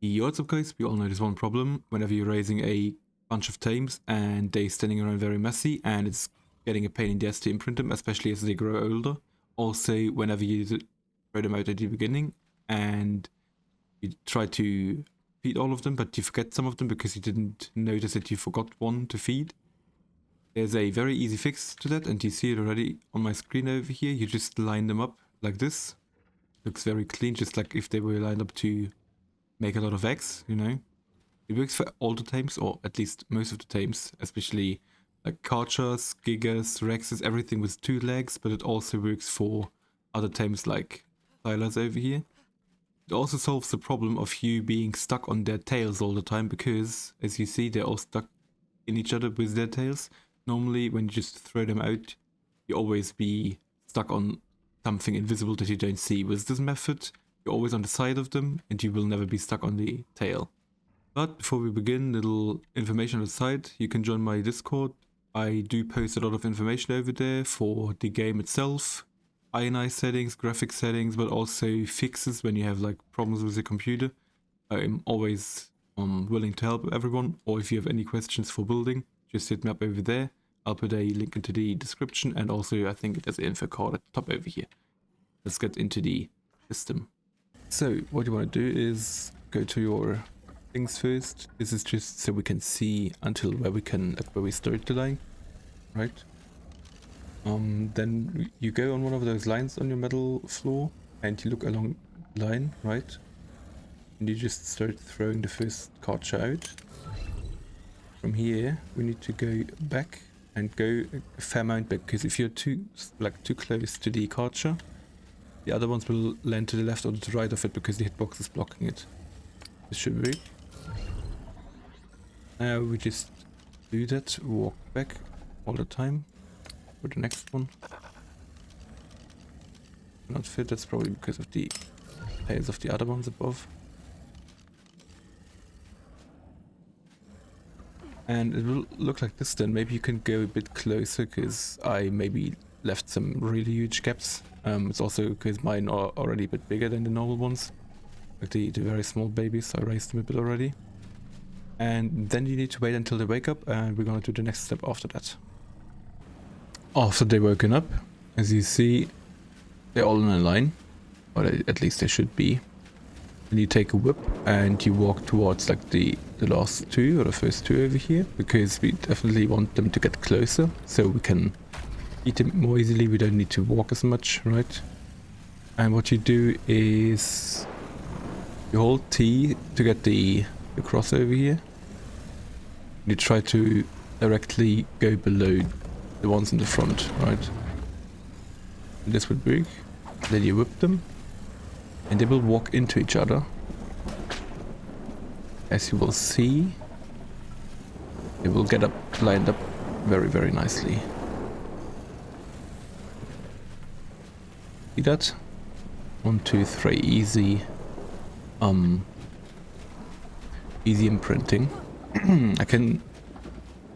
Yo, what's up guys? We all know there's one problem whenever you're raising a bunch of tames and they're standing around very messy and it's getting a pain in the ass to imprint them, especially as they grow older. Also, whenever you throw them out at the beginning and you try to feed all of them, but you forget some of them because you didn't notice that you forgot one to feed. There's a very easy fix to that, and you see it already on my screen over here. You just line them up like this. Looks very clean, just like if they were lined up to make a lot of eggs, you know. It works for all the tames, or at least most of the tames, especially like Karchas, Gigas, Rexes, everything with 2 legs, but it also works for other tames like Thylas over here. It also solves the problem of you being stuck on their tails all the time, because as you see, they're all stuck in each other with their tails. Normally when you just throw them out, you always be stuck on something invisible that you don't see. With this method, you're always on the side of them and you will never be stuck on the tail. But before we begin, little information on the side. You can join my Discord. I do post a lot of information over there for the game itself, ionized settings, graphic settings, but also fixes when you have like problems with your computer. I'm always willing to help everyone, or if you have any questions for building, just hit me up over there. I'll put a link into the description, and also I think there's an info card at the top over here. Let's get into the system. So what you want to do is go to your things first. This is just so we can see until where we start the line, right? Then you go on one of those lines on your metal floor and you look along the line, right? And you just start throwing the first Karcha out. From here we need to go back and go a fair amount back, because if you're too close to the Karcha, the other ones will land to the left or to the right of it because the hitbox is blocking it. This should work. Now we just do that, walk back all the time for the next one. Not fit, that's probably because of the tails of the other ones above. And it will look like this then. Maybe you can go a bit closer, because I maybe left some really huge gaps. It's also because mine are already a bit bigger than the normal ones. Like the very small babies, I raised them a bit already. And then you need to wait until they wake up, and we're gonna do the next step after that. After they've woken up, as you see, they're all in a line. Or at least they should be. Then you take a whip and you walk towards like the last 2 or the first 2 over here, because we definitely want them to get closer so we can eat them more easily. We don't need to walk as much, right? And what you do is you hold T to get the cross over here. You try to directly go below the ones in the front, right? And this would work. Then you whip them and they will walk into each other. As you will see, they will get lined up very, very nicely. See that? 1, 2, 3, easy. Easy imprinting. I can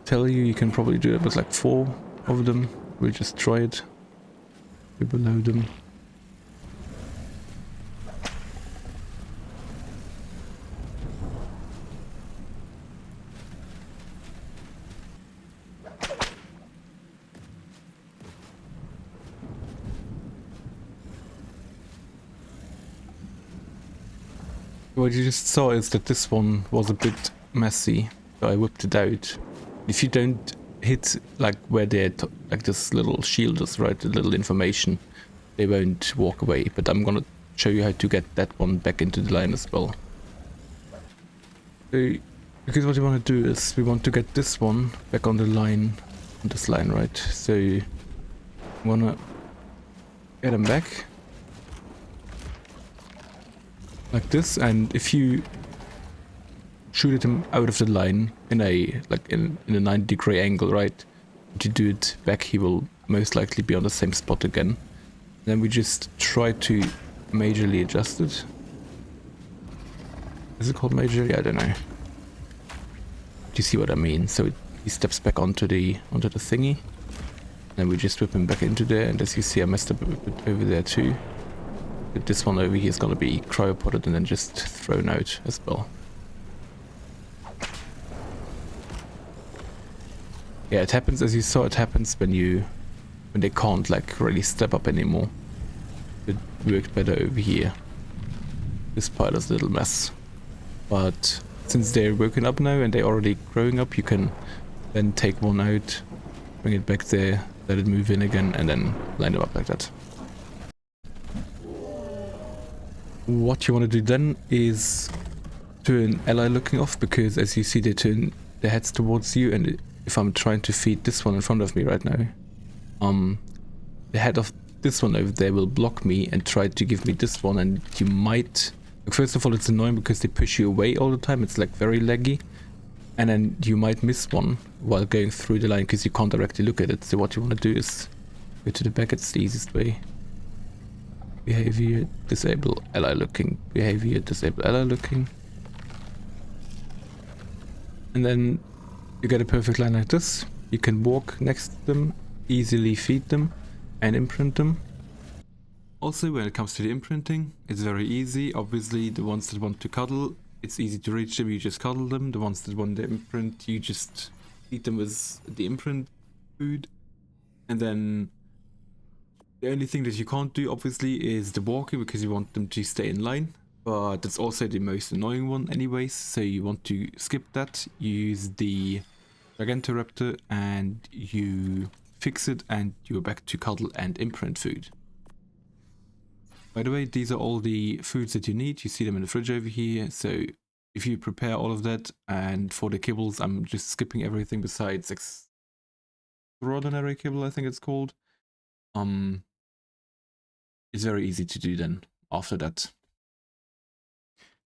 tell you can probably do it with like 4 of them. We'll just try it. Go below them. What you just saw is that this one was a bit messy, so I whipped it out. If you don't hit like where they're like this little shield is, right, the little information, they won't walk away. But I'm gonna show you how to get that one back into the line as well. So, because what we want to do is we want to get this one back on the line, on this line, right? So I'm gonna get him back. Like this, and if you shoot him out of the line in a in a 90-degree angle, right? If you do it back, he will most likely be on the same spot again. Then we just try to majorly adjust it. Is it called majorly? I don't know. Do you see what I mean? So he steps back onto the thingy. Then we just whip him back into there, and as you see, I messed up a bit over there too. this one over here is gonna be cryopotted and then just thrown out as well. Yeah, it happens, as you saw, it happens when they can't like really step up anymore. It worked better over here. This pile is a little mess. But since they're woken up now and they're already growing up, you can then take one out, bring it back there, let it move in again, and then line them up like that. What you want to do then is turn ally looking off, because as you see they turn their heads towards you, and if I'm trying to feed this one in front of me right now, the head of this one over there will block me and try to give me this one, and you might... First of all, it's annoying because they push you away all the time, it's like very laggy, and then you might miss one while going through the line because you can't directly look at it. So what you want to do is go to the back, it's the easiest way. Behavior, disable ally looking, behavior, disable ally looking. And then you get a perfect line like this. You can walk next to them, easily feed them and imprint them. Also, when it comes to the imprinting, it's very easy. Obviously, the ones that want to cuddle, it's easy to reach them, you just cuddle them. The ones that want the imprint, you just feed them with the imprint food. And then the only thing that you can't do, obviously, is the walking, because you want them to stay in line. But that's also the most annoying one anyways, so you want to skip that. You use the Gigantoraptor and you fix it, and you're back to cuddle and imprint food. By the way, these are all the foods that you need. You see them in the fridge over here. So if you prepare all of that, and for the kibbles, I'm just skipping everything besides extraordinary kibble, I think it's called. It's very easy to do then after that.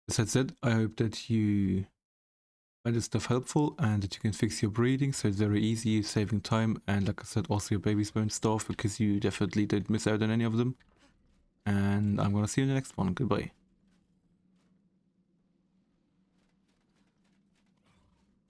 As I said, I hope that you find this stuff helpful and that you can fix your breeding. So it's very easy, saving time, and like I said, also your babies won't starve because you definitely don't miss out on any of them. And I'm gonna see you in the next one. Goodbye.